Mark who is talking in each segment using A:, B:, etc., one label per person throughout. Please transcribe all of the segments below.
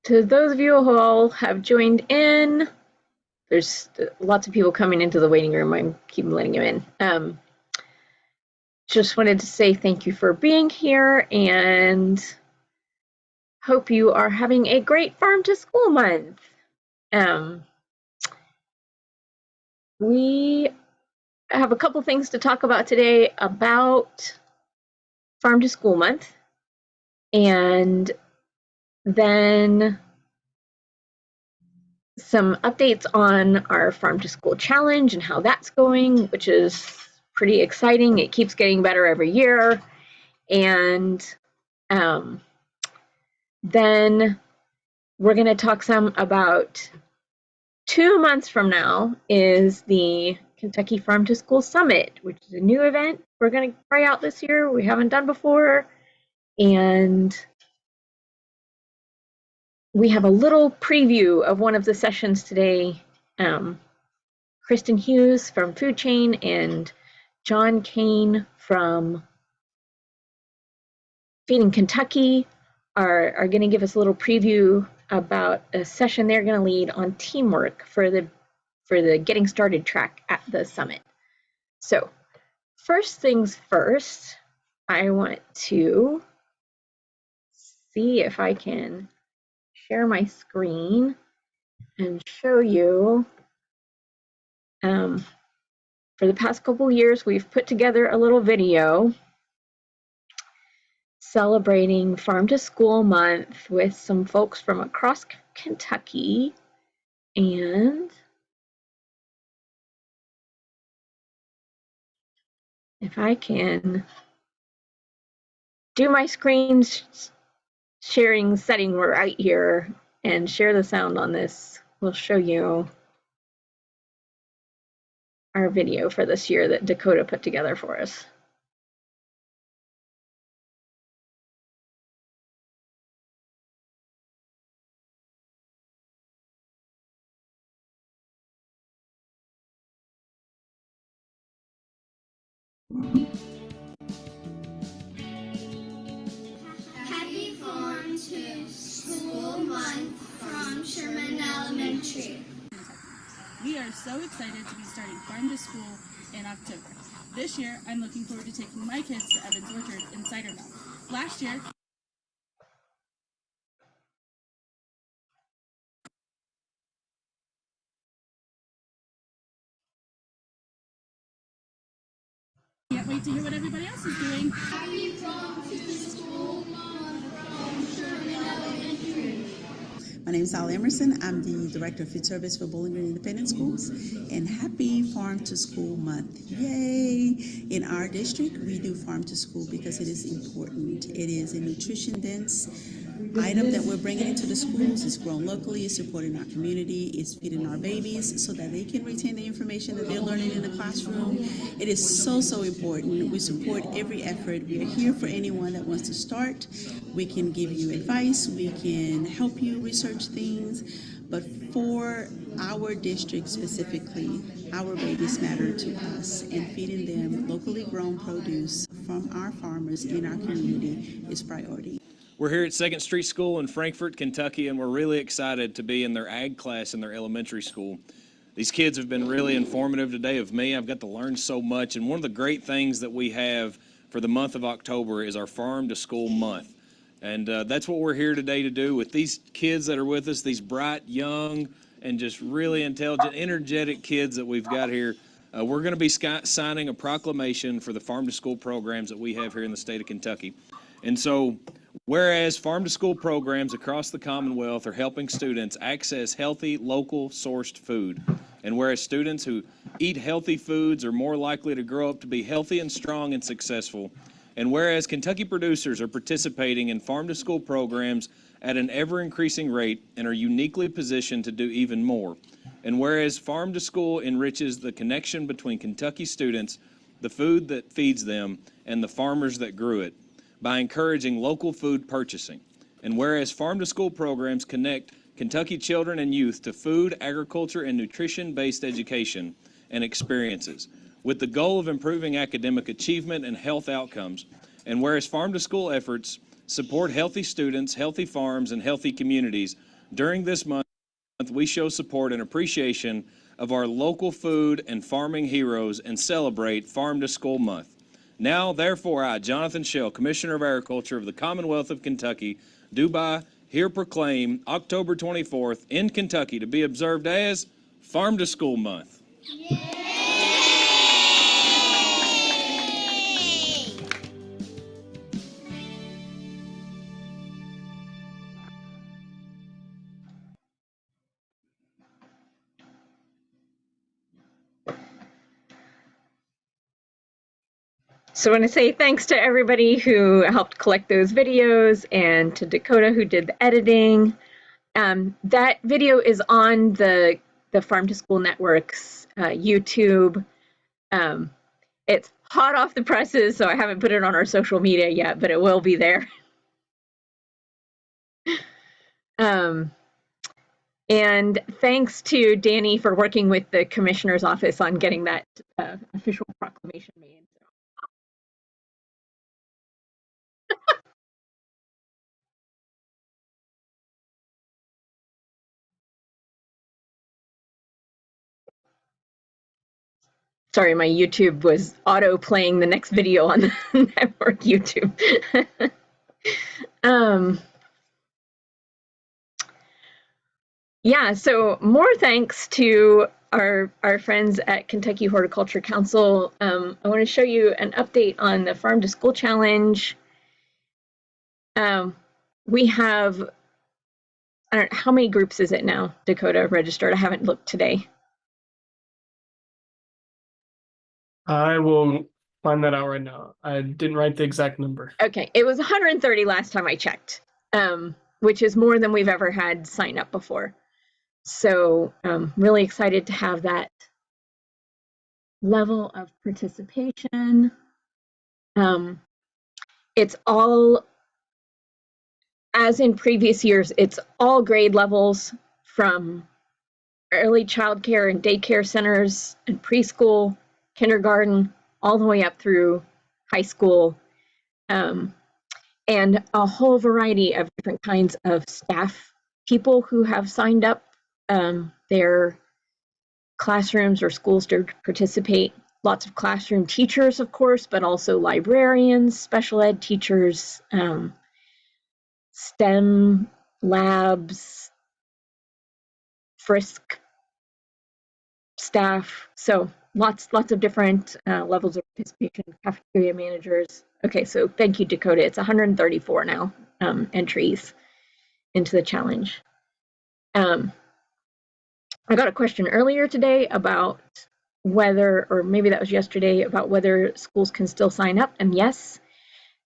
A: To those of you who all have joined in, there's lots of people coming into the waiting room. I keep letting you in. Just wanted to say thank you for being here and hope you are having a great Farm to School month. We have a couple things to talk about today about Farm to School month, and then some updates on our Farm to School challenge and how that's going, which is pretty exciting. It keeps getting better every year. And then we're going to talk some about 2 months from now is the Kentucky Farm to School Summit, which is a new event we're going to try out this year. We haven't done before. And we have a little preview of one of the sessions today. Kristen Hughes from Food Chain and John Kane from Feeding Kentucky are going to give us a little preview about a session they're going to lead on teamwork for the Getting Started track at the summit. So first things first, I want to see if I can share my screen and show you. For the past couple years, we've put together a little video celebrating Farm to School month with some folks from across Kentucky. And if I can do my screen sharing setting right here and share the sound on this, we'll show you our video for this year that Dakota put together for us.
B: Happy Farm to School Month from Sherman Elementary.
C: We are so excited to be starting Farm to School in October. This year, I'm looking forward to taking my kids to Evans Orchard in Cidermouth. Last year, can't wait to hear what everybody else is doing.
B: Happy Farm to School Month from Sherman Elementary.
D: My name is Sally Emerson. I'm the Director of Food Service for Bowling Green Independent Schools. And happy Farm to School Month. Yay! In our district, we do Farm to School because it is important. It is a nutrition-dense item that we're bringing into the schools. It's grown locally, it's supporting our community, it's feeding our babies so that they can retain the information that they're learning in the classroom. It is so, so important. We support every effort. We are here for anyone that wants to start. We can give you advice, we can help you research things, but for our district specifically, our babies matter to us, and feeding them locally grown produce from our farmers in our community is priority.
E: We're here at 2nd Street School in Frankfort, Kentucky, and we're really excited to be in their ag class in their elementary school. These kids have been really informative today of me. I've got to learn so much, and one of the great things that we have for the month of October is our Farm to School month. And that's what we're here today to do with these kids that are with us, these bright, young, and just really intelligent, energetic kids that we've got here. We're going to be signing a proclamation for the Farm to School programs that we have here in the state of Kentucky. And so, whereas Farm to School programs across the Commonwealth are helping students access healthy, local sourced food, and whereas students who eat healthy foods are more likely to grow up to be healthy and strong and successful, and whereas Kentucky producers are participating in Farm to School programs at an ever-increasing rate and are uniquely positioned to do even more, and whereas Farm to School enriches the connection between Kentucky students, the food that feeds them, and the farmers that grew it, by encouraging local food purchasing. And whereas Farm to School programs connect Kentucky children and youth to food, agriculture, and nutrition-based education and experiences, with the goal of improving academic achievement and health outcomes. And whereas Farm to School efforts support healthy students, healthy farms, and healthy communities, During this month, we show support and appreciation of our local food and farming heroes and celebrate Farm to School Month. Now, therefore, I, Jonathan Shell, Commissioner of Agriculture of the Commonwealth of Kentucky, do here proclaim October 24th in Kentucky to be observed as Farm to School Month.
A: So I want to say thanks to everybody who helped collect those videos and to Dakota who did the editing. That video is on the Farm to School Network's YouTube. It's hot off the presses, so I haven't put it on our social media yet, but it will be there. And thanks to Danny for working with the commissioner's office on getting that official proclamation made. Sorry, my YouTube was auto playing the next video on the network YouTube. Yeah, so more thanks to our friends at Kentucky Horticulture Council. I want to show you an update on the Farm to School Challenge. We have, I don't know, how many groups is it now, Dakota, registered? I haven't looked today.
F: I will find that out right now. I didn't write the exact number.
A: Okay, it was 130 last time I checked, which is more than we've ever had sign up before. So really excited to have that level of participation. It's all, as in previous years, it's all grade levels from early childcare and daycare centers and preschool, kindergarten, all the way up through high school, and a whole variety of different kinds of staff people who have signed up their classrooms or schools to participate. Lots of classroom teachers, of course, but also librarians, special ed teachers, STEM labs, Frisk staff. So lots of different levels of participation, cafeteria managers. Okay, so thank you, Dakota. It's 134 now entries into the challenge. I got a question earlier today about whether, or maybe that was yesterday, about whether schools can still sign up. And yes,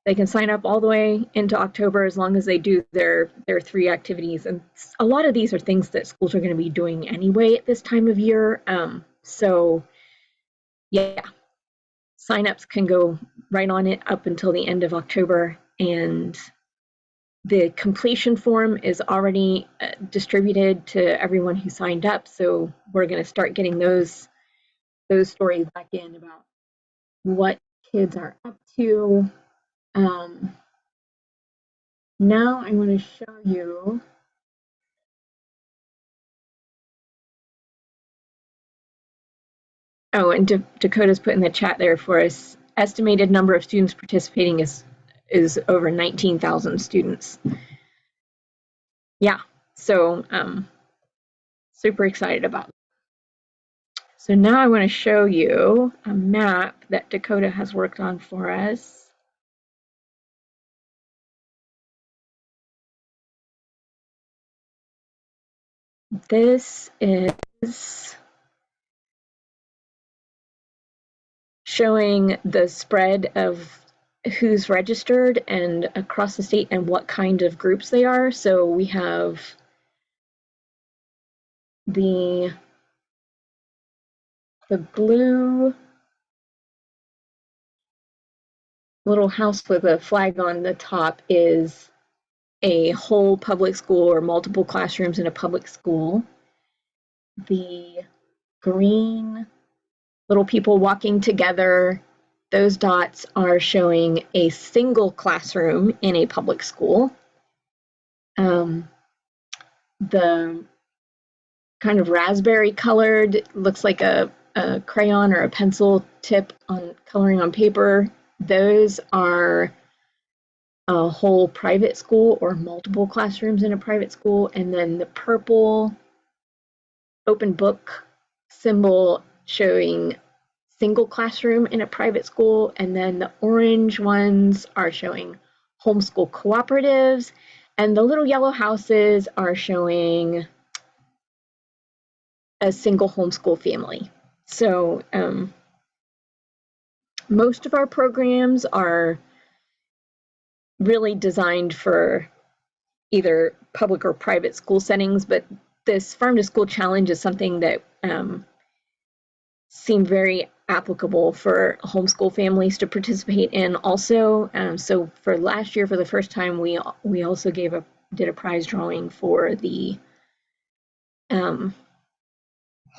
A: they can sign up all the way into October as long as they do their 3 activities. And a lot of these are things that schools are going to be doing anyway at this time of year. So yeah, signups can go right on it up until the end of October. And the completion form is already distributed to everyone who signed up. So we're going to start getting those stories back in about what kids are up to. Now I want to show you and Dakota's put in the chat there for us. Estimated number of students participating is over 19,000 students. Yeah, so super excited about it. So now I want to show you a map that Dakota has worked on for us. This is showing the spread of who's registered and across the state and what kind of groups they are. So we have the blue little house with a flag on the top is a whole public school or multiple classrooms in a public school. The green little people walking together, those dots are showing a single classroom in a public school. the kind of raspberry colored, looks like a crayon or a pencil tip on coloring on paper. Those are a whole private school or multiple classrooms in a private school. And then the purple open book symbol showing single classroom in a private school. And then the orange ones are showing homeschool cooperatives. And the little yellow houses are showing a single homeschool family. So most of our programs are really designed for either public or private school settings, but this Farm to School Challenge is something that seemed very applicable for homeschool families to participate in also. So for last year, for the first time, we also did a prize drawing for the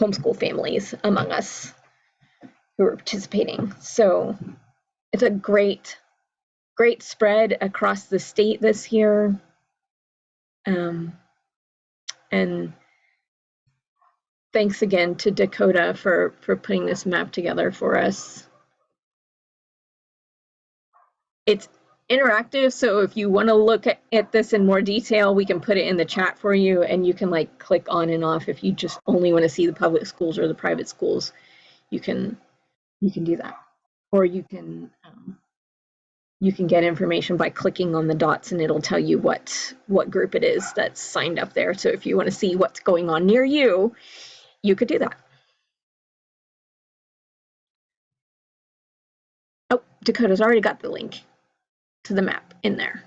A: homeschool families among us who were participating. So it's a great spread across the state this year. And thanks again to Dakota for putting this map together for us. It's interactive, so if you want to look at this in more detail, we can put it in the chat for you, and you can like click on and off if you just only want to see the public schools or the private schools. You can do that, or you can get information by clicking on the dots, and it'll tell you what group it is that's signed up there. So if you want to see what's going on near you, you could do that. Oh, Dakota's already got the link to the map in there.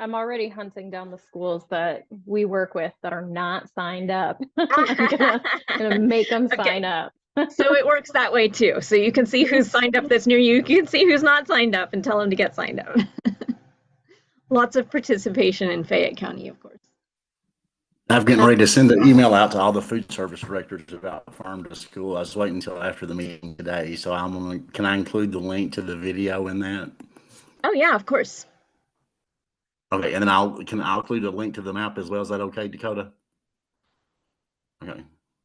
G: I'm already hunting down the schools that we work with that are not signed up. I'm gonna make them sign up.
A: So it works that way too. So you can see who's signed up that's near you. You can see who's not signed up and tell them to get signed up. Lots of participation in Fayette County, of course.
H: I'm getting ready to send an email out to all the food service directors about Farm to School. I was waiting until after the meeting today, so can I include the link to the video in that?
A: Oh yeah, of course.
H: Okay, and then I'll include a link to the map as well. Is that okay, Dakota? Okay.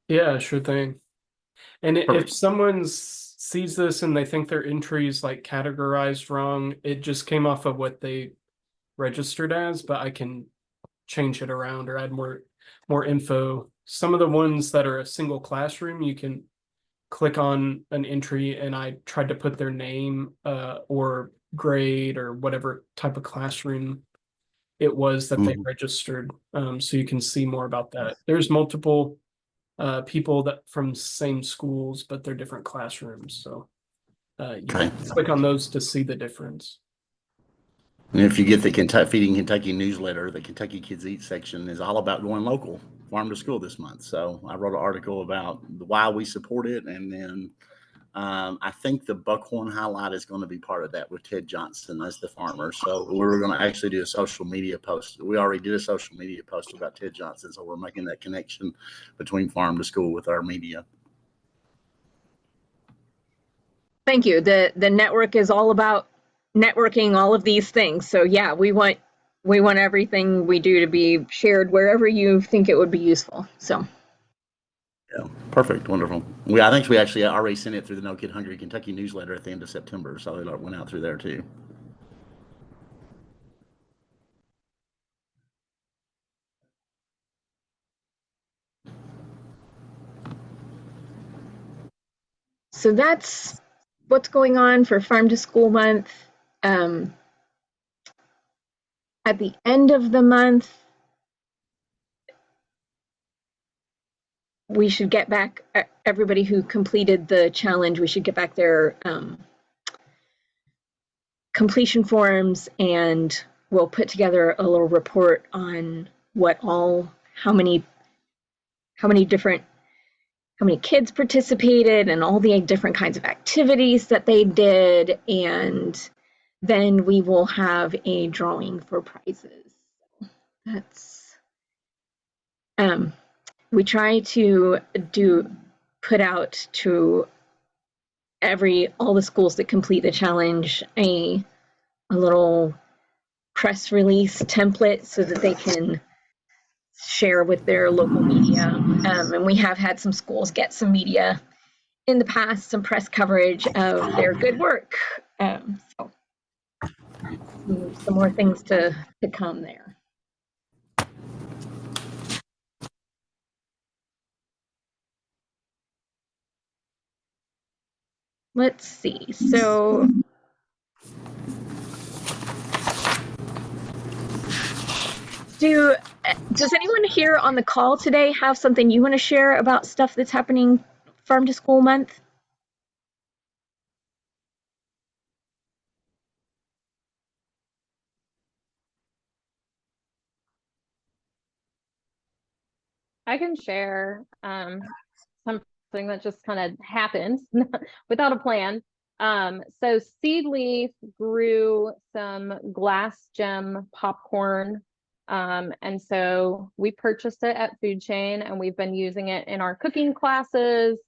F: Yeah, sure thing. And if someone sees this and they think their entry is like categorized wrong, it just came off of what they registered as, but I can change it around or add more info. Some of the ones that are a single classroom, you can click on an entry, and I tried to put their name or grade or whatever type of classroom it was that they registered, so you can see more about that. There's multiple people that from same schools, but they're different classrooms, so you can click on those to see the difference.
H: And if you get the Feeding Kentucky newsletter, the Kentucky Kids Eat section is all about going local, farm to school this month. So I wrote an article about why we support it, and then I think the Buckhorn highlight is going to be part of that with Ted Johnson as the farmer. So we're going to actually do a social media post. We already did a social media post about Ted Johnson, so we're making that connection between farm to school with our media.
A: Thank you. The network is all about networking all of these things. So yeah, we want everything we do to be shared wherever you think it would be useful. So
H: yeah, perfect, wonderful. I think we actually already sent it through the No Kid Hungry Kentucky newsletter at the end of September, so it went out through there too.
A: So that's what's going on for Farm to School Month. At the end of the month, we should get back, everybody who completed the challenge, we should get back their completion forms, and we'll put together a little report on how many kids participated and all the different kinds of activities that they did, and then we will have a drawing for prizes. That's we try to put out to all the schools that complete the challenge a little press release template so that they can share with their local media. And we have had some schools get some media in the past, some press coverage of their good work. So some more things to come there. Let's see. So does anyone here on the call today have something you want to share about stuff that's happening Farm to School Month?
G: I can share something that just kind of happened without a plan. So Seedleaf grew some glass gem popcorn. And so we purchased it at Food Chain and we've been using it in our cooking classes.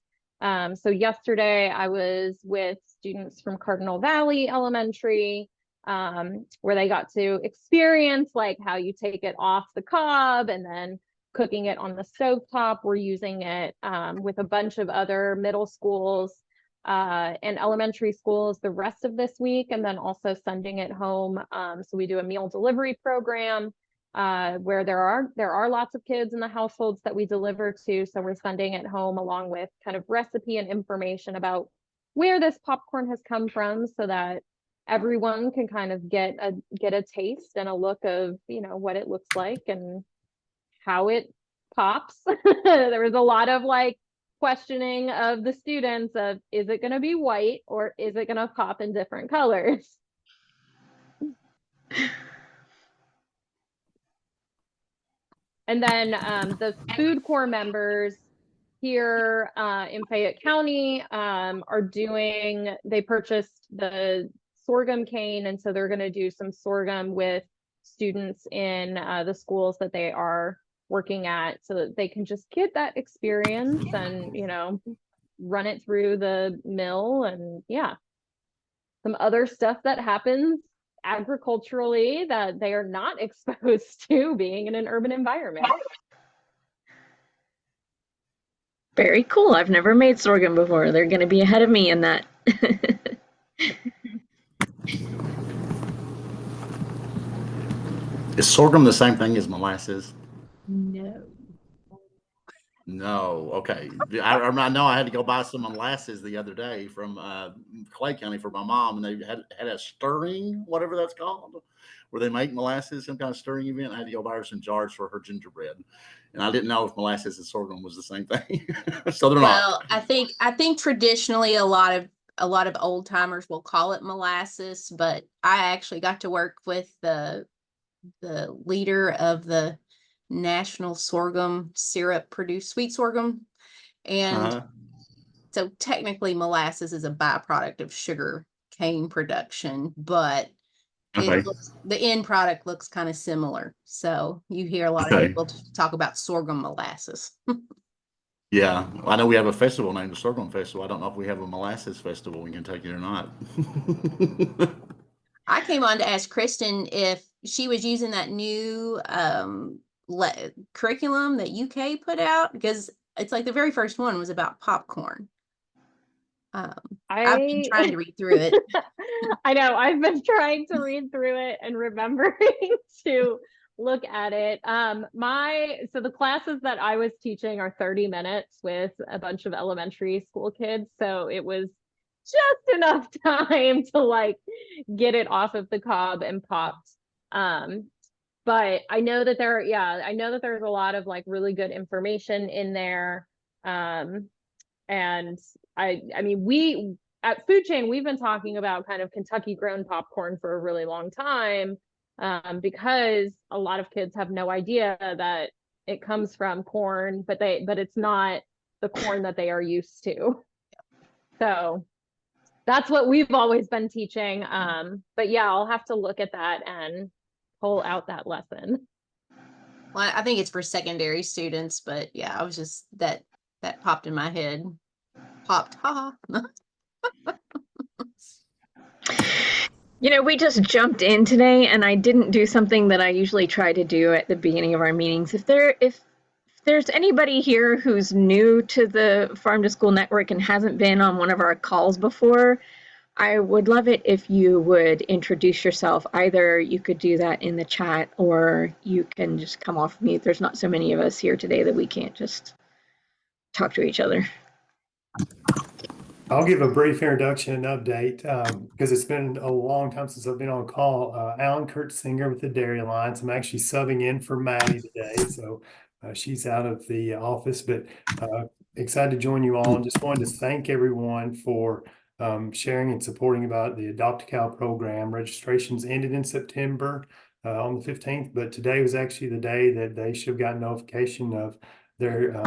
G: So yesterday I was with students from Cardinal Valley Elementary, where they got to experience like how you take it off the cob and then cooking it on the stovetop. We're using it with a bunch of other middle schools and elementary schools the rest of this week, and then also sending it home. So we do a meal delivery program where there are lots of kids in the households that we deliver to. So we're sending it home along with kind of recipe and information about where this popcorn has come from, so that everyone can kind of get a taste and a look of, you know, what it looks like and how it pops. There was a lot of like questioning of the students of, is it going to be white or is it going to pop in different colors? And then the food corps members here in Fayette County they purchased the sorghum cane, and so they're going to do some sorghum with students in the schools that they are working at, so that they can just get that experience and, you know, run it through the mill. And yeah, some other stuff that happens agriculturally that they are not exposed to being in an urban environment.
A: Very cool. I've never made sorghum before. They're going to be ahead of me in that.
H: Is sorghum the same thing as molasses?
A: No.
H: No. Okay. I know I had to go buy some molasses the other day from Clay County for my mom, and they had a stirring, whatever that's called, where they make molasses, some kind of stirring event. I had to go buy her some jars for her gingerbread, and I didn't know if molasses and sorghum was the same thing. So they're not.
B: Well, I think traditionally a lot of old timers will call it molasses, but I actually got to work with the leader of the National Sorghum Syrup Produce Sweet Sorghum, and so technically molasses is a byproduct of sugar cane production, but
H: Okay.
B: the end product looks kind of similar. So you hear a lot of people talk about sorghum molasses.
H: Yeah, I know we have a festival named the Sorghum Festival. I don't know if we have a molasses festival in Kentucky or not.
B: I came on to ask Kristen if she was using that new curriculum that UK put out, because it's like the very first one was about popcorn. I've been trying to read through it.
G: I know, I've been trying to read through it and remembering to look at it. So the classes that I was teaching are 30 minutes with a bunch of elementary school kids. So it was just enough time to like get it off of the cob and popped. But I know that there's a lot of like really good information in there. And I mean, we at Food Chain, we've been talking about kind of Kentucky grown popcorn for a really long time, because a lot of kids have no idea that it comes from corn, but it's not the corn that they are used to. So that's what we've always been teaching. But yeah, I'll have to look at that and pull out that lesson.
B: Well, I think it's for secondary students, but yeah, I was just that popped in my head. Popped, haha.
A: You know, we just jumped in today and I didn't do something that I usually try to do at the beginning of our meetings. If there's anybody here who's new to the Farm to School Network and hasn't been on one of our calls before, I would love it if you would introduce yourself. Either you could do that in the chat or you can just come off mute. There's not so many of us here today that we can't just talk to each other.
I: I'll give a brief introduction and update because it's been a long time since I've been on a call. Alan Kurtzinger with the Dairy Alliance. I'm actually subbing in for Maddie today, so she's out of the office, but excited to join you all and just wanted to thank everyone for sharing and supporting about the Adopt a Cow program. Registrations ended in September on the 15th, but today was actually the day that they should have gotten notification of their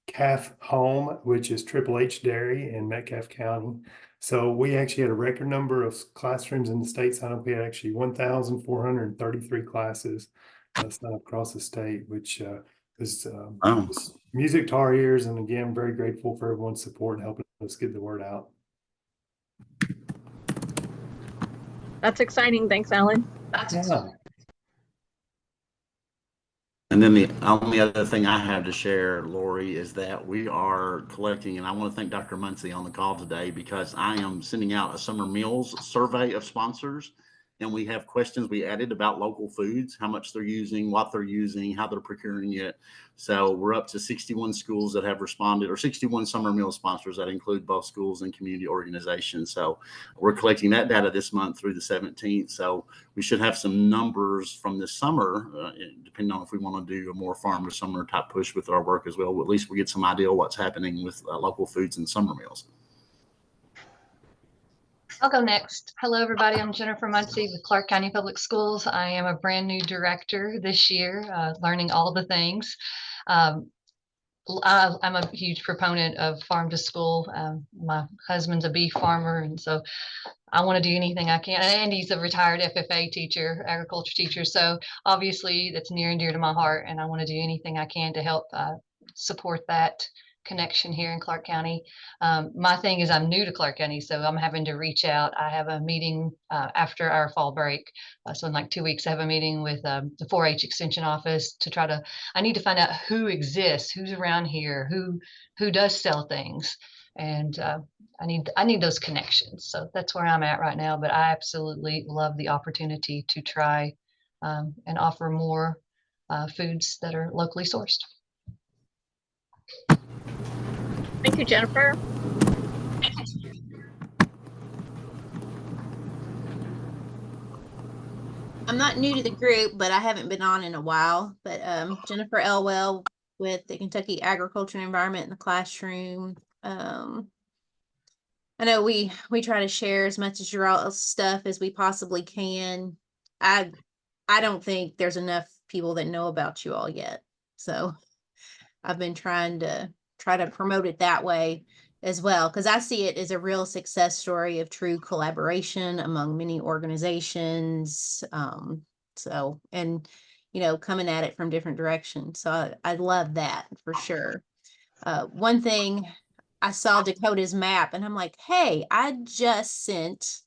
I: calf home, which is Triple H Dairy in Metcalfe County. So we actually had a record number of classrooms in the state sign up. We had actually 1,433 classes sign up across the state, which is music to our ears. And again, very grateful for everyone's support and helping us get the word out.
A: That's exciting. Thanks, Alan.
I: Yeah.
H: And then the only other thing I have to share, Lori, is that we are collecting, and I want to thank Dr. Muncie on the call today because I am sending out a summer meals survey of sponsors. And we have questions we added about local foods, how much they're using, what they're using, how they're procuring it. So we're up to 61 schools that have responded, or 61 summer meal sponsors that include both schools and community organizations. So we're collecting that data this month through the 17th. So we should have some numbers from this summer, depending on if we want to do a more farm to summer type push with our work as well. But at least we get some idea of what's happening with local foods and summer meals.
J: I'll go next. Hello, everybody. I'm Jennifer Muncie with Clark County Public Schools. I am a brand new director this year, learning all the things. I'm a huge proponent of farm to school. My husband's a beef farmer, and so I want to do anything I can. And he's a retired FFA teacher, agriculture teacher. So obviously that's near and dear to my heart, and I want to do anything I can to help support that connection here in Clark County. My thing is I'm new to Clark County, so I'm having to reach out. I have a meeting after our fall break. So in like 2 weeks, I have a meeting with the 4-H extension office to try to, I need to find out who exists, who's around here, who does sell things. And I need those connections. So that's where I'm at right now, but I absolutely love the opportunity to try and offer more foods that are locally sourced.
A: Thank you, Jennifer.
B: I'm not new to the group, but I haven't been on in a while. But Jennifer Elwell with the Kentucky Agriculture and Environment in the Classroom. I know we try to share as much as your stuff as we possibly can. I don't think there's enough people that know about you all yet. So I've been trying to promote it that way as well, because I see it as a real success story of true collaboration among many organizations. So, and, you know, coming at it from different directions. So I love that for sure. One thing, I saw Dakota's map and I'm like, hey, I just sent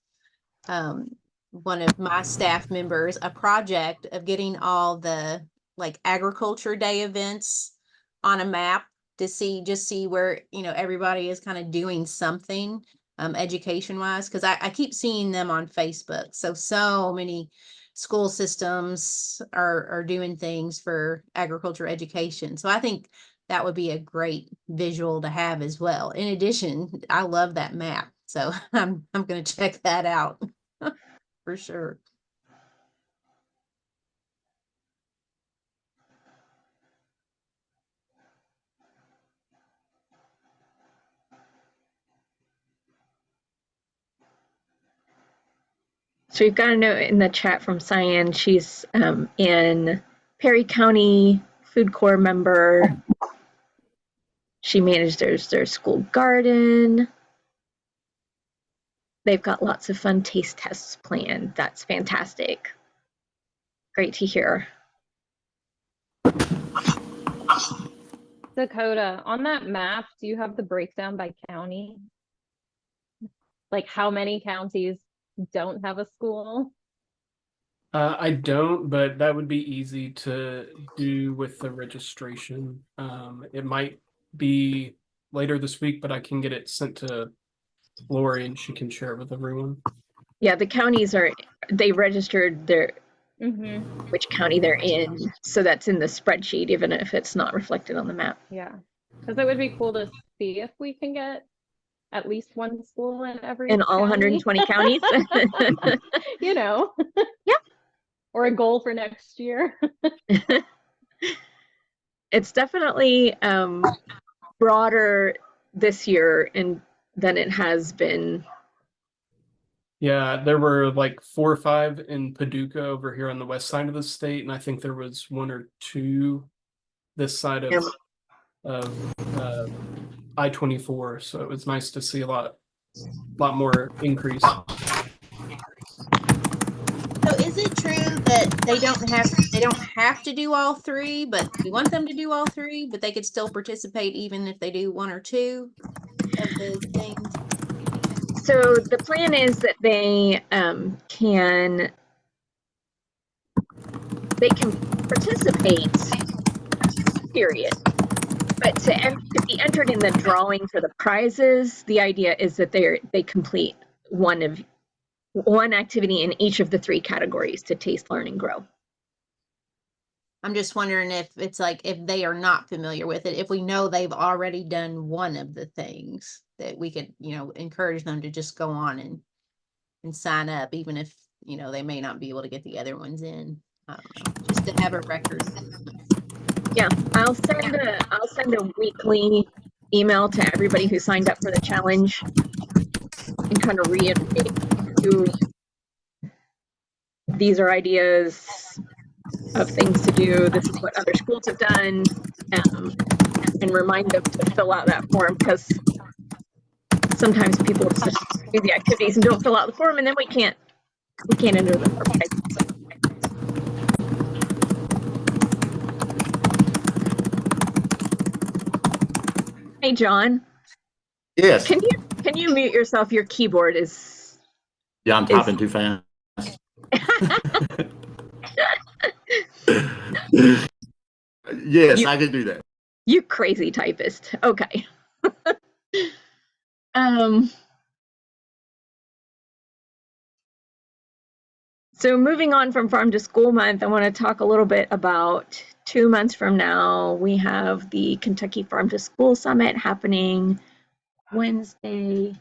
B: one of my staff members a project of getting all the like agriculture day events on a map to see where, you know, everybody is kind of doing something education wise, because I keep seeing them on Facebook. So many school systems are doing things for agriculture education. So I think that would be a great visual to have as well. In addition, I love that map. So I'm going to check that out for sure.
A: So we've got a note in the chat from Cyan. She's in Perry County Food Corps member. She manages their school garden. They've got lots of fun taste tests planned. That's fantastic. Great to hear.
G: Dakota, on that map, do you have the breakdown by county? Like how many counties don't have a school?
F: I don't, but that would be easy to do with the registration. It might be later this week, but I can get it sent to Lori and she can share it with everyone.
A: Yeah, the counties they registered their which county they're in, so that's in the spreadsheet, even if it's not reflected on the map.
G: Yeah, because it would be cool to see if we can get at least one school in every
A: In all
G: county.
A: 120 counties.
G: You know.
A: Yeah.
G: Or a goal for next year.
A: It's definitely broader this year than it has been.
F: Yeah, there were like 4 or 5 in Paducah over here on the west side of the state, and I think there was 1 or 2 this side of I-24. So it was nice to see a lot more increase.
B: So is it true that they don't have to do all 3, but we want them to do all 3, but they could still participate even if they do 1 or 2 of the things?
A: So the plan is that they can participate, period. But to be entered in the drawing for the prizes, the idea is that they complete one activity in each of the 3 categories to taste, learn, and grow.
B: I'm just wondering if it's like, if they are not familiar with it, if we know they've already done one of the things, that we could, encourage them to just go on and sign up, even if, they may not be able to get the other ones in. I don't know, just to have a record.
A: Yeah, I'll send a weekly email to everybody who signed up for the challenge and kind of reiterate these are ideas of things to do. This is what other schools have done, and remind them to fill out that form, because sometimes people just do the activities and don't fill out the form, and then we can't enter them for prizes. Hey, John.
H: Yes.
A: Can you mute yourself? Your keyboard is.
H: Yeah, I'm typing too fast. Yes, I can do that.
A: You crazy typist. Okay. So moving on from Farm to School Month, I want to talk a little bit about 2 months from now. We have the Kentucky Farm to School Summit happening Wednesday,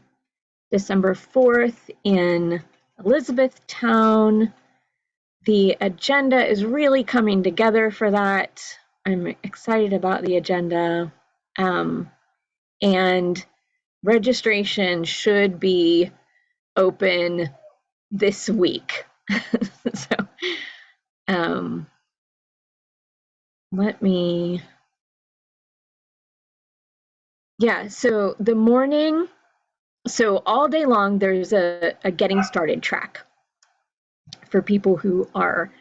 A: December 4th in Elizabethtown. The agenda is really coming together for that. I'm excited about the agenda. And registration should be open this week. So so the morning, so all day long there's a getting started track for people who are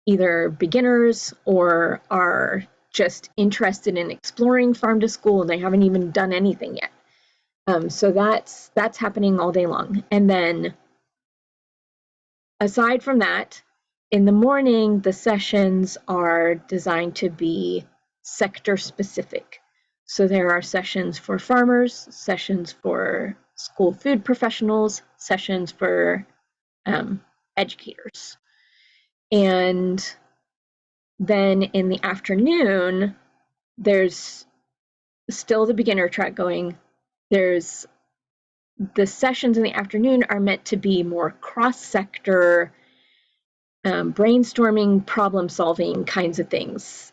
A: either beginners or are just interested in exploring farm to school and they haven't even done anything yet. So that's happening all day long. And then aside from that, in the morning, the sessions are designed to be sector specific. So there are sessions for farmers, sessions for school food professionals, sessions for educators. And then in the afternoon, there's still the beginner track going. There's the sessions in the afternoon are meant to be more cross-sector, brainstorming, problem-solving kinds of things.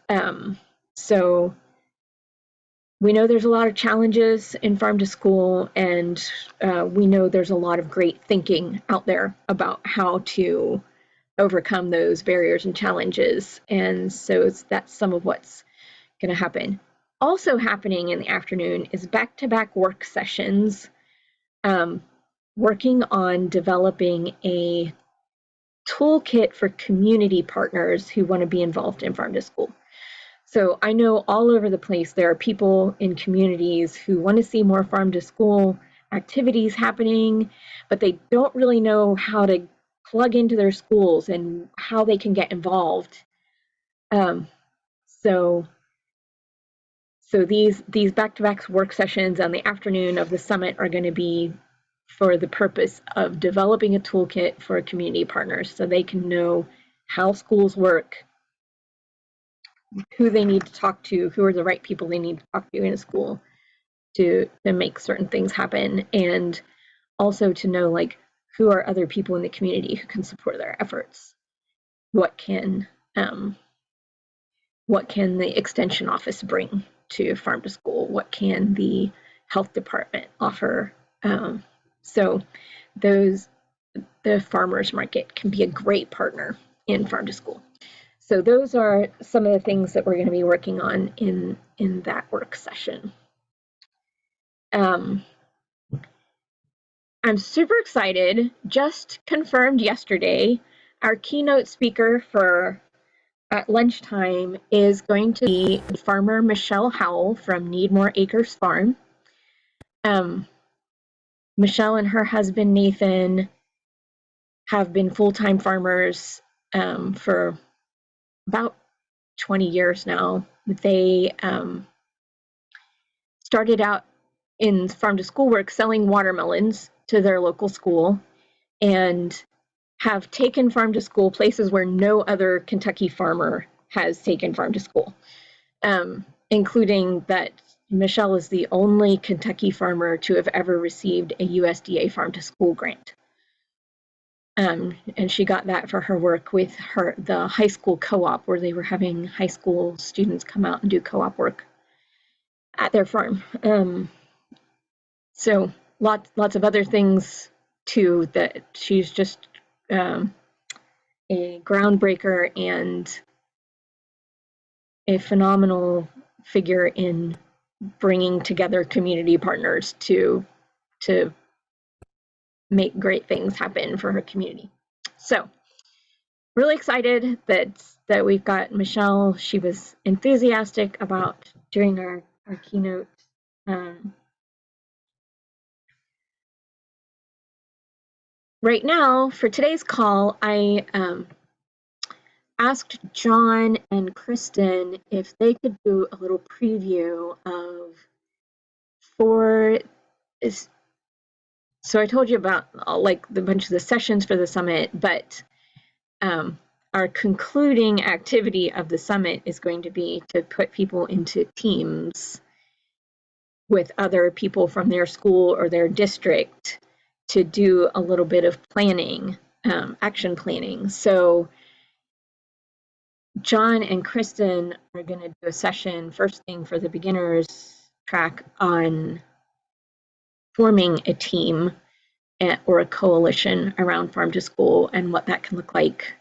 A: So we know there's a lot of challenges in farm to school, and we know there's a lot of great thinking out there about how to overcome those barriers and challenges. And so that's some of what's going to happen. Also happening in the afternoon is back-to-back work sessions, working on developing a toolkit for community partners who want to be involved in farm to school. So I know all over the place there are people in communities who want to see more farm to school. activities happening, but they don't really know how to plug into their schools and how they can get involved. So these back-to-back work sessions on the afternoon of the summit are going to be for the purpose of developing a toolkit for community partners so they can know how schools work, who they need to talk to, who are the right people they need to talk to in a school to make certain things happen, and also to know like who are other people in the community who can support their efforts. What can the extension office bring to farm to school? What can the health department offer? So the farmers market can be a great partner in farm to school. So those are some of the things that we're going to be working on in that work session. I'm super excited. Just confirmed yesterday, our keynote speaker for at lunchtime is going to be farmer Michelle Howell from Need More Acres Farm. Michelle and her husband Nathan have been full-time farmers for about 20 years now. They started out in farm to school work selling watermelons to their local school and have taken farm to school places where no other Kentucky farmer has taken farm to school, including that Michelle is the only Kentucky farmer to have ever received a USDA farm to school grant. And she got that for her work with the high school co-op, where they were having high school students come out and do co-op work at their farm. So lots of other things too, that she's just a groundbreaker and a phenomenal figure in bringing together community partners to make great things happen for her community. So really excited that we've got Michelle. She was enthusiastic about doing our keynote. Right now, for today's call, I asked John and Kristen if they could do a little preview of so I told you about like the bunch of the sessions for the summit, but our concluding activity of the summit is going to be to put people into teams with other people from their school or their district to do a little bit of planning, action planning. So John and Kristen are going to do a session first thing for the beginners track on forming a team or a coalition around farm to school and what that can look like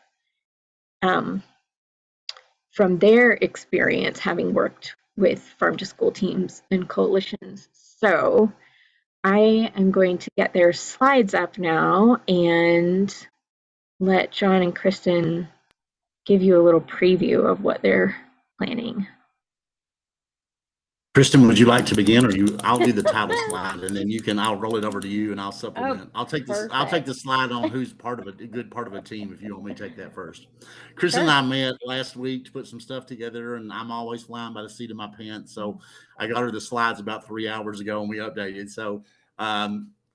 A: from their experience having worked with farm to school teams and coalitions. So I am going to get their slides up now and let John and Kristen give you a little preview of what they're planning.
H: Kristen, would you like to begin, or I'll do the title slide, and then I'll roll it over to you, and I'll supplement. I'll take the slide on who's part of a good part of a team, if you want me to take that first. Kristen and I met last week to put some stuff together, and I'm always flying by the seat of my pants. So I got her the slides about 3 hours ago, and we updated. So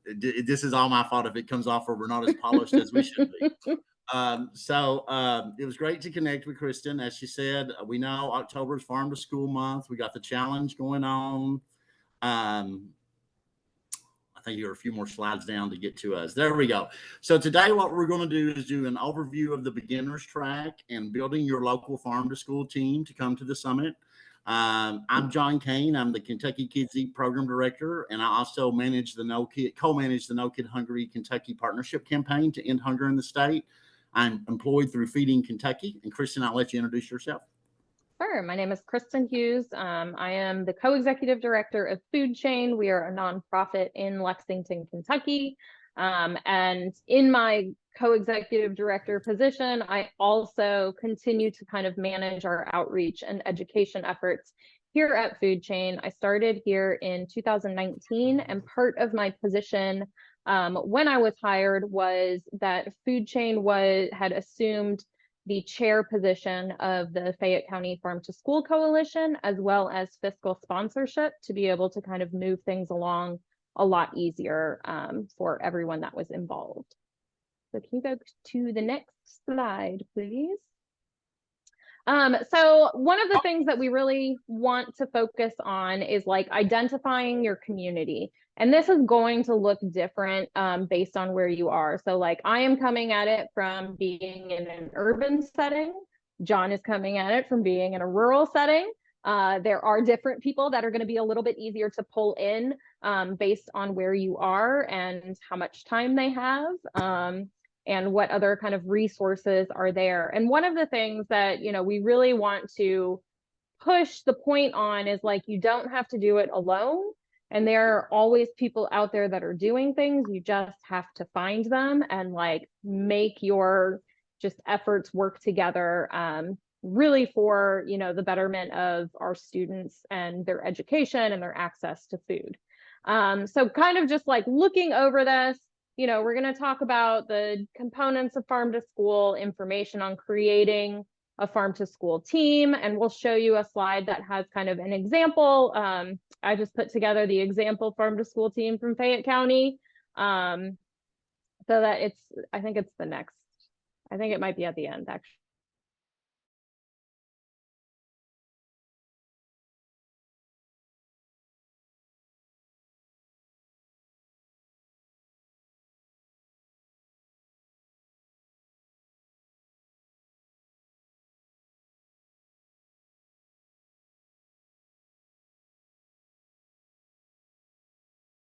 H: this is all my fault if it comes off where we're not as polished as we should be. It was great to connect with Kristen. As she said, we know October is Farm to School Month. We got the challenge going on. I think there are a few more slides down to get to us. There we go. So today what we're going to do is do an overview of the beginners track and building your local farm to school team to come to the summit. I'm John Kane. I'm the Kentucky Kids Eat Program Director, and I also co-manage the No Kid Hungry Kentucky Partnership Campaign to end hunger in the state. I'm employed through Feeding Kentucky. And Kristen, I'll let you introduce yourself.
G: Sure. My name is Kristen Hughes. I am the co-executive director of Food Chain. We are a nonprofit in Lexington, Kentucky. And in my co-executive director position, I also continue to kind of manage our outreach and education efforts here at Food Chain. I started here in 2019, and part of my position when I was hired was that Food Chain had assumed the chair position of the Fayette County Farm to School Coalition, as well as fiscal sponsorship to be able to kind of move things along a lot easier for everyone that was involved. So can you go to the next slide, please? So one of the things that we really want to focus on is like identifying your community. And this is going to look different based on where you are. So like I am coming at it from being in an urban setting. John is coming at it from being in a rural setting. There are different people that are going to be a little bit easier to pull in based on where you are and how much time they have. And what other kind of resources are there. And one of the things that, you know, we really want to push the point on is like, you don't have to do it alone. And there are always people out there that are doing things. You just have to find them and like make your just efforts work together really for, you know, the betterment of our students and their education and their access to food. So kind of just like looking over this, you know, we're going to talk about the components of farm to school, information on creating a farm to school team, and we'll show you a slide that has kind of an example. I just put together the example farm to school team from Fayette County. So that I think it's the next, I think it might be at the end actually.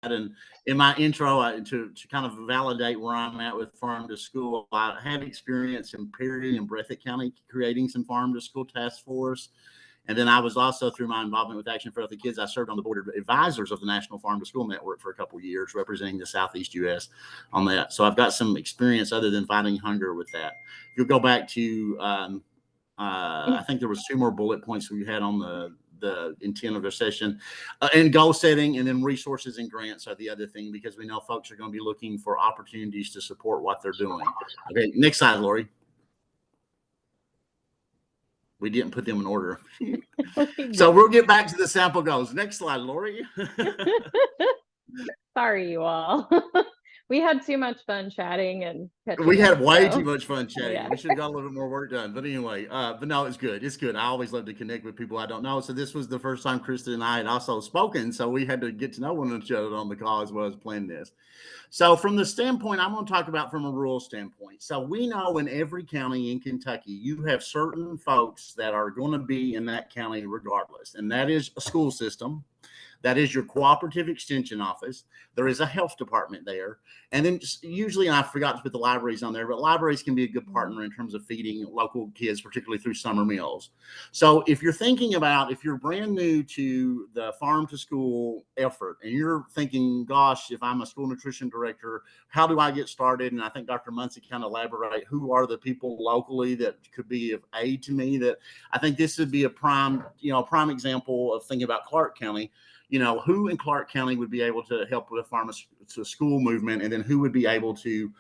H: And in my intro, to kind of validate where I'm at with farm to school, I have experience in Perry and Breathitt County creating some farm to school task force. And then I was also, through my involvement with Action for Healthy Kids, I served on the board of advisors of the National Farm to School Network for a couple of years, representing the Southeast U.S. on that. So I've got some experience other than fighting hunger with that. If you'll go back to, I think there was 2 more bullet points we had on the intent of the session, and goal setting, and then resources and grants are the other thing, because we know folks are going to be looking for opportunities to support what they're doing. Okay, next slide, Lori. We didn't put them in order. So we'll get back to the sample goals. Next slide, Lori.
G: Sorry, you all. We had too much fun chatting and
H: we had way
G: so.
H: too much fun chatting.
G: Yeah.
H: We should have got a little bit more work done. But anyway, but no, it's good. It's good. I always love to connect with people I don't know. So this was the first time Krista and I had also spoken. So we had to get to know one another on the call as well as plan this. So from the standpoint, I'm going to talk about from a rural standpoint. So we know in every county in Kentucky, you have certain folks that are going to be in that county regardless. And that is a school system. That is your cooperative extension office. There is a health department there. And then usually, and I forgot to put the libraries on there, but libraries can be a good partner in terms of feeding local kids, particularly through summer meals. So if you're thinking about, if you're brand new to the farm to school effort and you're thinking, gosh, if I'm a school nutrition director, how do I get started? And I think Dr. Muncie kind of elaborate, who are the people locally that could be of aid to me? That I think this would be a prime example of thinking about Clark County. You know, who in Clark County would be able to help with the farm to school movement, and then who would be able to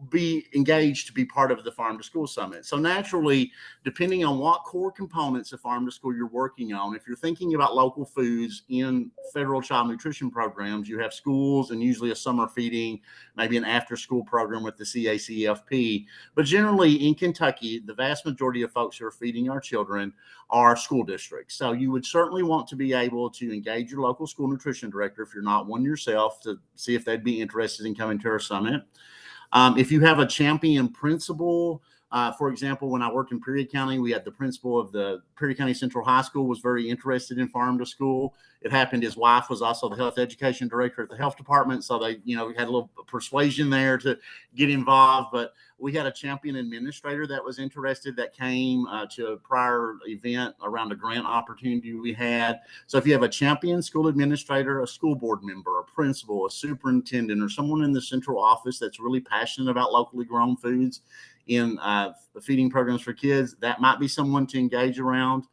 H: be engaged to be part of the Farm to School Summit. So naturally, depending on what core components of Farm to School you're working on, if you're thinking about local foods in federal child nutrition programs, you have schools and usually a summer feeding, maybe an after-school program with the CACFP. But generally in Kentucky, the vast majority of folks who are feeding our children are school districts. So you would certainly want to be able to engage your local school nutrition director, if you're not one yourself, to see if they'd be interested in coming to our summit. If you have a champion principal, for example, when I worked in Perry County, we had the principal of the Perry County Central High School was very interested in farm to school. It happened his wife was also the health education director at the health department. So they, had a little persuasion there to get involved. But we had a champion administrator that was interested that came to a prior event around a grant opportunity we had. So if you have a champion school administrator, a school board member, a principal, a superintendent, or someone in the central office that's really passionate about locally grown foods in feeding programs for kids, that might be someone to engage around.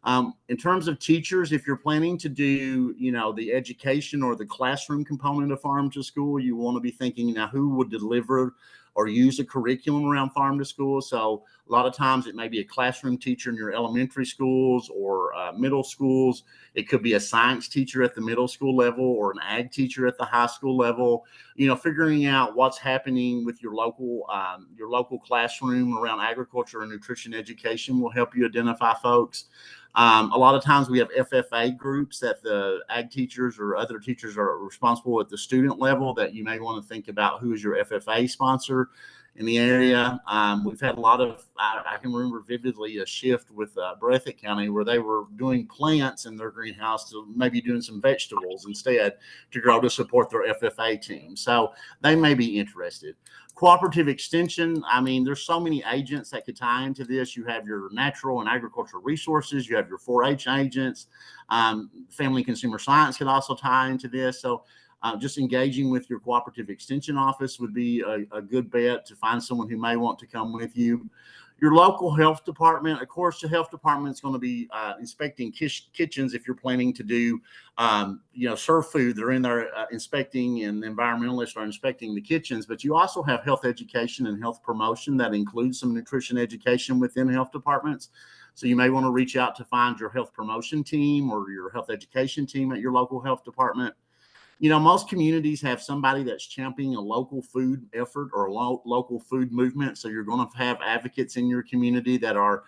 H: In terms of teachers, if you're planning to do, the education or the classroom component of Farm to School, you want to be thinking now who would deliver or use a curriculum around Farm to School. So a lot of times it may be a classroom teacher in your elementary schools or middle schools. It could be a science teacher at the middle school level or an ag teacher at the high school level. Figuring out what's happening with your local classroom around agriculture and nutrition education will help you identify folks. A lot of times we have FFA groups that the ag teachers or other teachers are responsible at the student level that you may want to think about who is your FFA sponsor in the area. We've had a lot of, I can remember vividly a shift with Breathitt County where they were doing plants in their greenhouse to maybe doing some vegetables instead to grow to support their FFA team. So they may be interested. Cooperative extension, there's so many agents that could tie into this. You have your natural and agricultural resources, you have your 4-H agents, family consumer science could also tie into this. So just engaging with your cooperative extension office would be a good bet to find someone who may want to come with you. Your local health department, of course, the health department is going to be inspecting kitchens if you're planning to do, serve food. They're in there inspecting, and the environmentalists are inspecting the kitchens. But you also have health education and health promotion that includes some nutrition education within health departments. So you may want to reach out to find your health promotion team or your health education team at your local health department. Most communities have somebody that's championing a local food effort or a local food movement. So you're going to have advocates in your community that are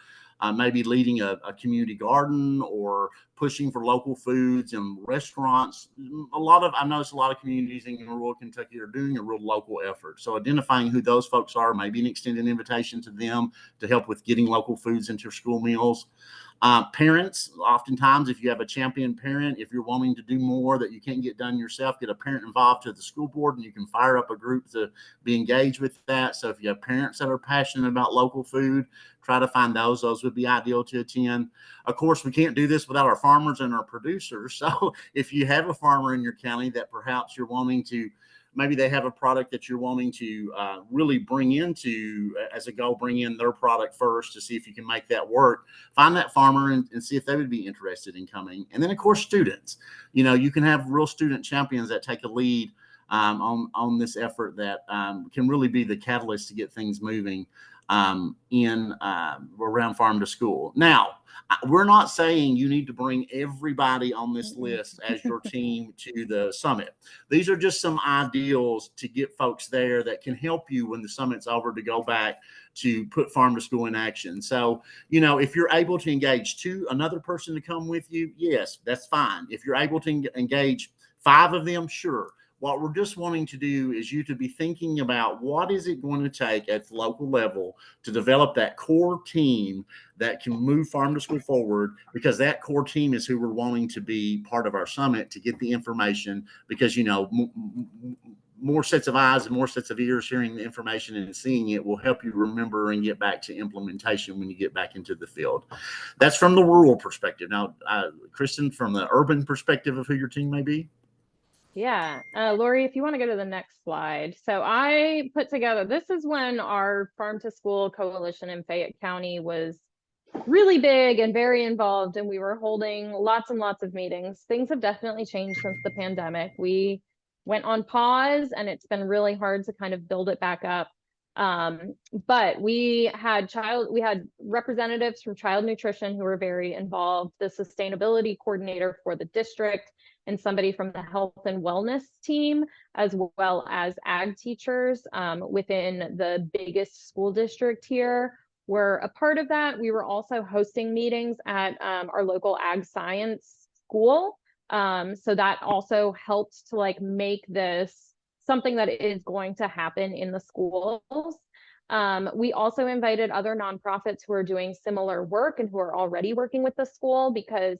H: maybe leading a community garden or pushing for local foods and restaurants. I notice a lot of communities in rural Kentucky are doing a real local effort. So identifying who those folks are, maybe an extended invitation to them to help with getting local foods into your school meals. Parents, oftentimes, if you have a champion parent, if you're wanting to do more that you can't get done yourself, get a parent involved to the school board, and you can fire up a group to be engaged with that. So if you have parents that are passionate about local food, try to find those. Those would be ideal to attend. Of course, we can't do this without our farmers and our producers. So if you have a farmer in your county that perhaps you're wanting to, maybe they have a product that you're wanting to really bring into as a goal, bring in their product first to see if you can make that work. Find that farmer and see if they would be interested in coming. And then, of course, students. You can have real student champions that take a lead on this effort that can really be the catalyst to get things moving around Farm to School. Now, we're not saying you need to bring everybody on this list as your team to the summit. These are just some ideals to get folks there that can help you when the summit's over to go back to put Farm to School in action. So, if you're able to engage another person to come with you, yes, that's fine. If you're able to engage 5 of them, sure. What we're just wanting to do is you to be thinking about what is it going to take at the local level to develop that core team that can move Farm to School forward, because that core team is who we're wanting to be part of our summit to get the information, because, more sets of eyes and more sets of ears hearing the information and seeing it will help you remember and get back to implementation when you get back into the field. That's from the rural perspective. Now, Kristen, from the urban perspective of who your team may be.
G: Yeah, Lori, if you want to go to the next slide. So I put together, this is when our Farm to School coalition in Fayette County was really big and very involved, and we were holding lots and lots of meetings. Things have definitely changed since the pandemic. We went on pause, and it's been really hard to kind of build it back up. But we had representatives from child nutrition who were very involved, the sustainability coordinator for the district, and somebody from the health and wellness team, as well as ag teachers within the biggest school district here were a part of that. We were also hosting meetings at our local ag science school. So that also helped to make this something that is going to happen in the schools. We also invited other nonprofits who are doing similar work and who are already working with the school, because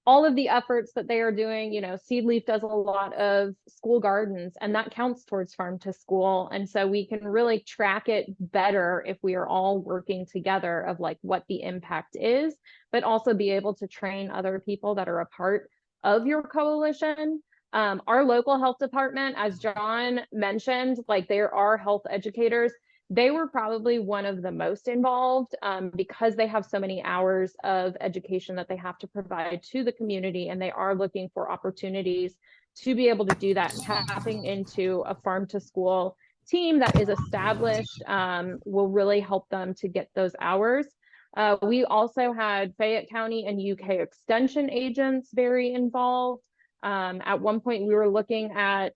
G: all of the efforts that they are doing, Seedleaf does a lot of school gardens, and that counts towards Farm to School. And so we can really track it better if we are all working together of what the impact is, but also be able to train other people that are a part of your coalition. Our local health department, as John mentioned, there are health educators. they were probably one of the most involved because they have so many hours of education that they have to provide to the community, and they are looking for opportunities to be able to do that. And tapping into a farm to school team that is established will really help them to get those hours. We also had Fayette County and UK Extension agents very involved. At one point, we were looking at,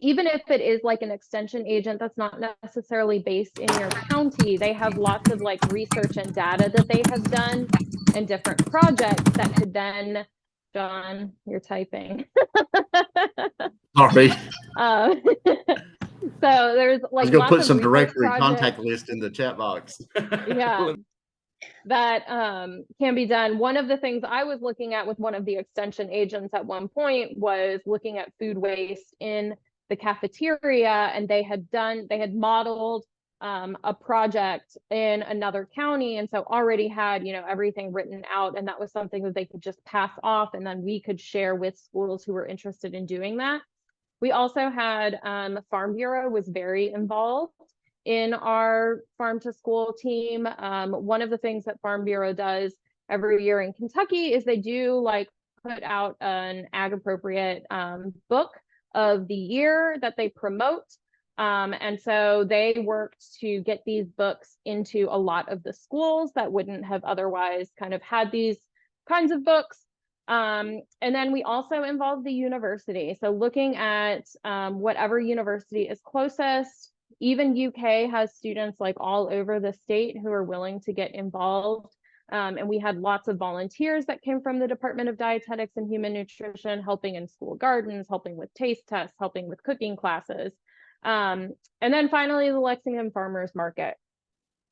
G: even if it is like an extension agent that's not necessarily based in your county, they have lots of like research and data that they have done and different projects that could then, John, you're typing.
H: Sorry.
G: So there's
H: I was
G: like
H: gonna
G: lots
H: put
G: of
H: some
G: research
H: directory
G: projects.
H: contact list in the chat box.
G: Yeah, that can be done. One of the things I was looking at with one of the extension agents at one point was looking at food waste in the cafeteria, and they had modeled a project in another county, and so already had, you know, everything written out, and that was something that they could just pass off, and then we could share with schools who were interested in doing that. We also had Farm Bureau was very involved in our farm to school team. One of the things that Farm Bureau does every year in Kentucky is they do like put out an ag appropriate book of the year that they promote. And so they worked to get these books into a lot of the schools that wouldn't have otherwise kind of had these kinds of books. And then we also involved the university. So looking at whatever university is closest. Even UK has students like all over the state who are willing to get involved. And we had lots of volunteers that came from the Department of Dietetics and Human Nutrition, helping in school gardens, helping with taste tests, helping with cooking classes. And then finally, the Lexington Farmers Market.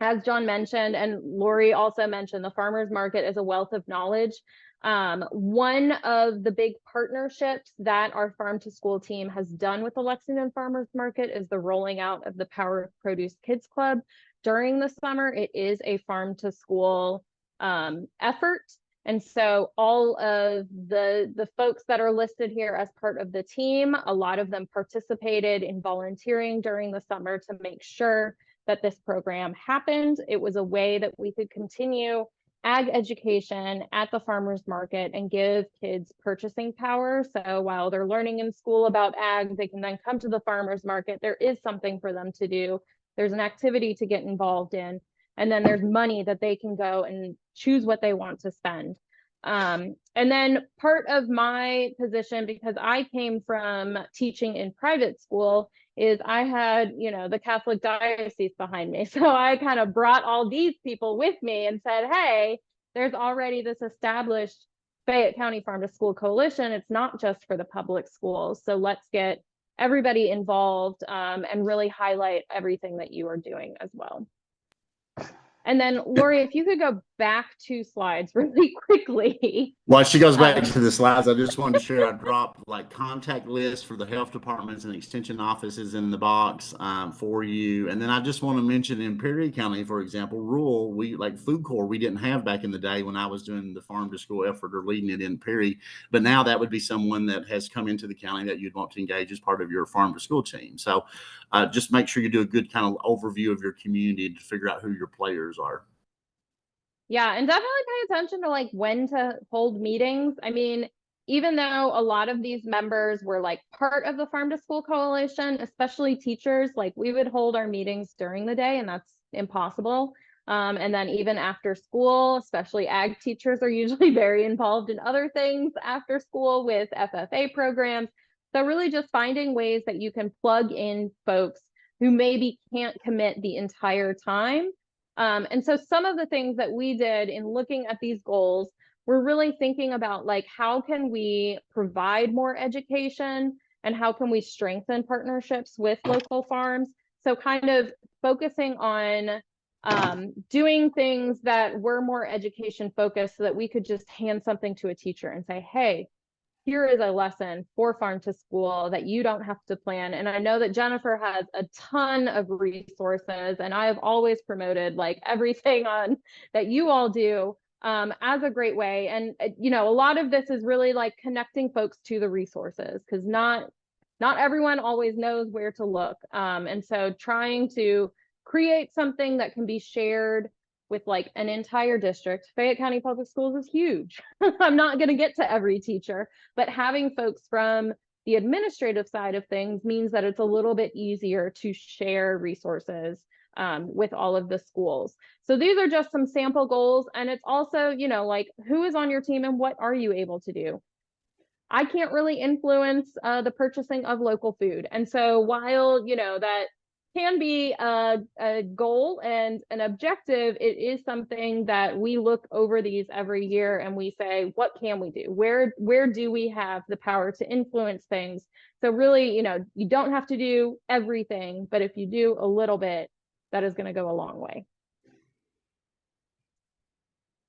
G: As John mentioned, and Lori also mentioned, the farmers market is a wealth of knowledge. One of the big partnerships that our farm to school team has done with the Lexington Farmers Market is the rolling out of the Power of Produce Kids Club during the summer. It is a farm to school effort. And so all of the folks that are listed here as part of the team, a lot of them participated in volunteering during the summer to make sure that this program happened. It was a way that we could continue ag education at the farmers market and give kids purchasing power. So while they're learning in school about ag, they can then come to the farmers market. There is something for them to do. There's an activity to get involved in. And then there's money that they can go and choose what they want to spend. And then part of my position, because I came from teaching in private school, is I had, you know, the Catholic diocese behind me. So I kind of brought all these people with me and said, hey, there's already this established Fayette County Farm to School Coalition. It's not just for the public schools. So let's get everybody involved and really highlight everything that you are doing as well. And then Lori, if you could go back 2 slides really quickly.
H: While she goes back to the slides, I just wanted to share, I dropped like contact lists for the health departments and extension offices in the box for you. And then I just want to mention in Perry County, for example, rural, we like food corps, we didn't have back in the day when I was doing the farm to school effort or leading it in Perry. But now that would be someone that has come into the county that you'd want to engage as part of your farm to school team. So just make sure you do a good kind of overview of your community to figure out who your players are.
G: Yeah, and definitely pay attention to like when to hold meetings. I mean, even though a lot of these members were like part of the Farm to School Coalition, especially teachers, like we would hold our meetings during the day, and that's impossible. And then even after school, especially ag teachers are usually very involved in other things after school with FFA programs. So really just finding ways that you can plug in folks who maybe can't commit the entire time. And so some of the things that we did in looking at these goals, we're really thinking about like, how can we provide more education and how can we strengthen partnerships with local farms? So kind of focusing on doing things that were more education focused so that we could just hand something to a teacher and say, hey, here is a lesson for farm to school that you don't have to plan. And I know that Jennifer has a ton of resources, and I have always promoted like everything on that you all do as a great way. And you know, a lot of this is really like connecting folks to the resources, because not everyone always knows where to look. And so trying to create something that can be shared with like an entire district. Fayette County Public Schools is huge. I'm not going to get to every teacher, but having folks from the administrative side of things means that it's a little bit easier to share resources with all of the schools. So these are just some sample goals. And it's also, you know, like who is on your team and what are you able to do? I can't really influence the purchasing of local food. And so while, you know, that can be a goal and an objective, it is something that we look over these every year and we say, what can we do? Where do we have the power to influence things? So really, you know, you don't have to do everything, but if you do a little bit, that is going to go a long way.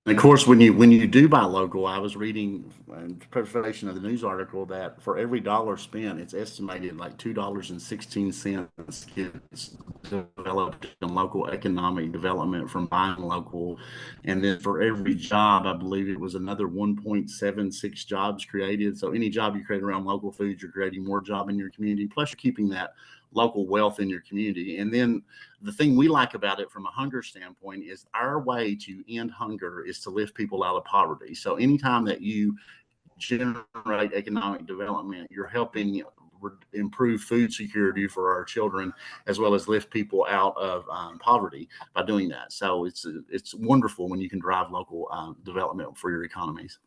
H: And of course, when you do buy local, I was reading in preparation of the news article that for every dollar spent, it's estimated like $2.16 gets developed in local economic development from buying local. And then for every job, I believe it was another 1.76 jobs created. So any job you create around local foods, you're creating more job in your community. Plus, you're keeping that local wealth in your community. And then the thing we like about it from a hunger standpoint is our way to end hunger is to lift people out of poverty. So anytime that you generate economic development, you're helping improve food security for our children, as well as lift people out of poverty by doing that. So it's wonderful when you can drive local development for your economies.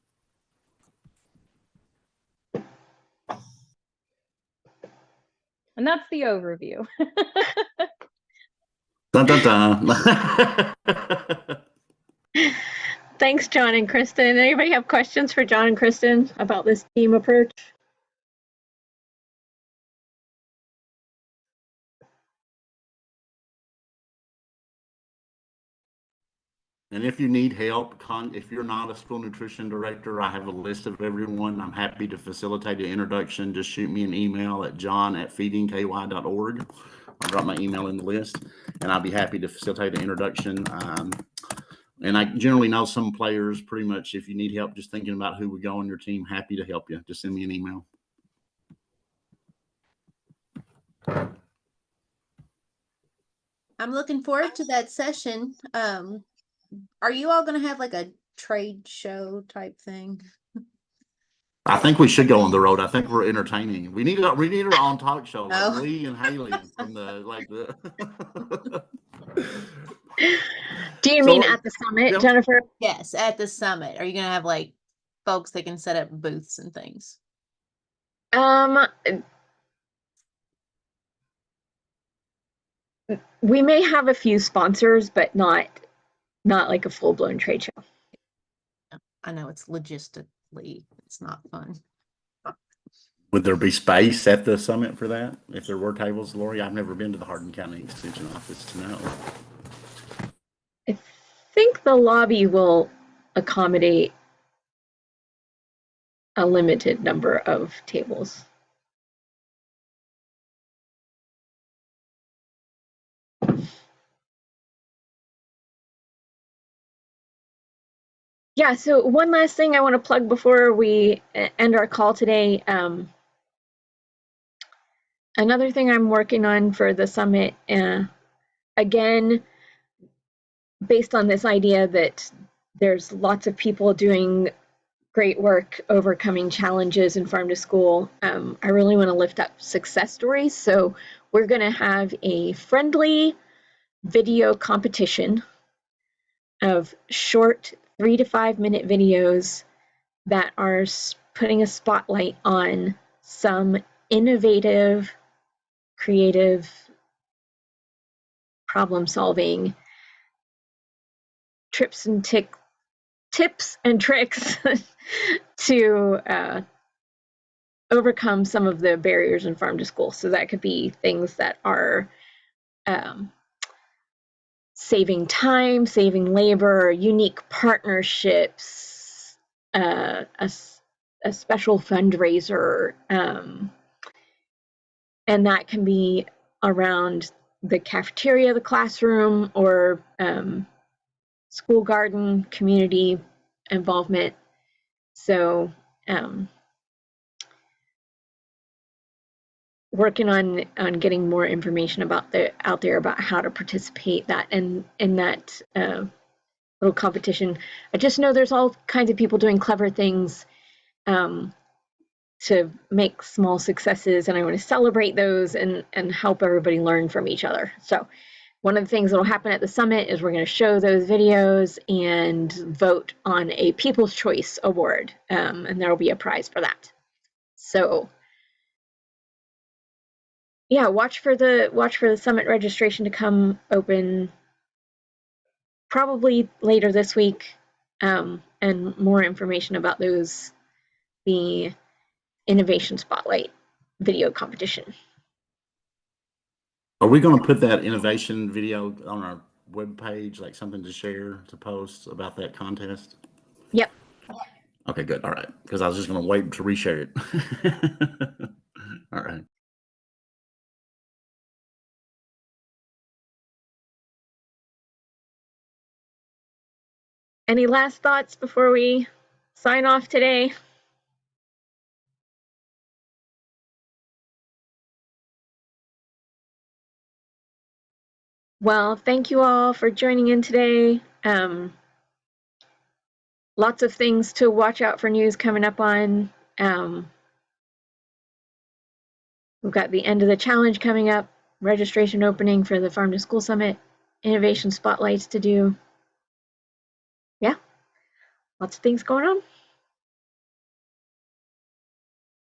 G: And that's the overview.
H: Dun, dun, dun.
A: Thanks, John and Kristen. Anybody have questions for John and Kristen about this team approach?
H: And if you need help, if you're not a school nutrition director, I have a list of everyone. I'm happy to facilitate the introduction. Just shoot me an email at john@feedingky.org. I'll drop my email in the list, and I'll be happy to facilitate the introduction. And I generally know some players pretty much. If you need help just thinking about who would go on your team, happy to help you. Just send me an email.
B: I'm looking forward to that session. Are you all going to have like a trade show type thing?
H: I think we should go on the road. I think we're entertaining. We need our own talk show, like
B: Oh.
H: Lee and Haley from the.
A: Do you mean at the summit, Jennifer?
B: Yes, at the summit. Are you going to have like folks that can set up booths and things?
A: We may have a few sponsors, but not like a full-blown trade show.
B: I know it's logistically, it's not fun.
H: Would there be space at the summit for that? If there were tables, Lori? I've never been to the Hardin County Extension Office to know.
A: I think the lobby will accommodate a limited number of tables. Yeah, so one last thing I want to plug before we end our call today. Another thing I'm working on for the summit, again, based on this idea that there's lots of people doing great work overcoming challenges in farm to school, I really want to lift up success stories. So we're going to have a friendly video competition of short 3 to 5 minute videos that are putting a spotlight on some innovative, creative, problem solving tips and tricks to overcome some of the barriers in farm to school. So that could be things that are saving time, saving labor, unique partnerships, a special fundraiser, and that can be around the cafeteria, the classroom, or school garden, community involvement. So working on getting more information about out there about how to participate in that little competition. I just know there's all kinds of people doing clever things to make small successes, and I want to celebrate those and help everybody learn from each other. So one of the things that will happen at the summit is we're going to show those videos and vote on a People's Choice Award, and there will be a prize for that. So yeah, watch for the summit registration to come open probably later this week, and more information about the Innovation Spotlight video competition.
H: Are we going to put that innovation video on our webpage, like something to share, to post about that contest?
A: Yep.
H: Okay, good. All right. Because I was just going to wait to reshare it. All right.
A: Any last thoughts before we sign off today? Well, thank you all for joining in today. Lots of things to watch out for news coming up on. We've got the end of the challenge coming up, registration opening for the Farm to School Summit, innovation spotlights to do. Yeah, lots of things going on.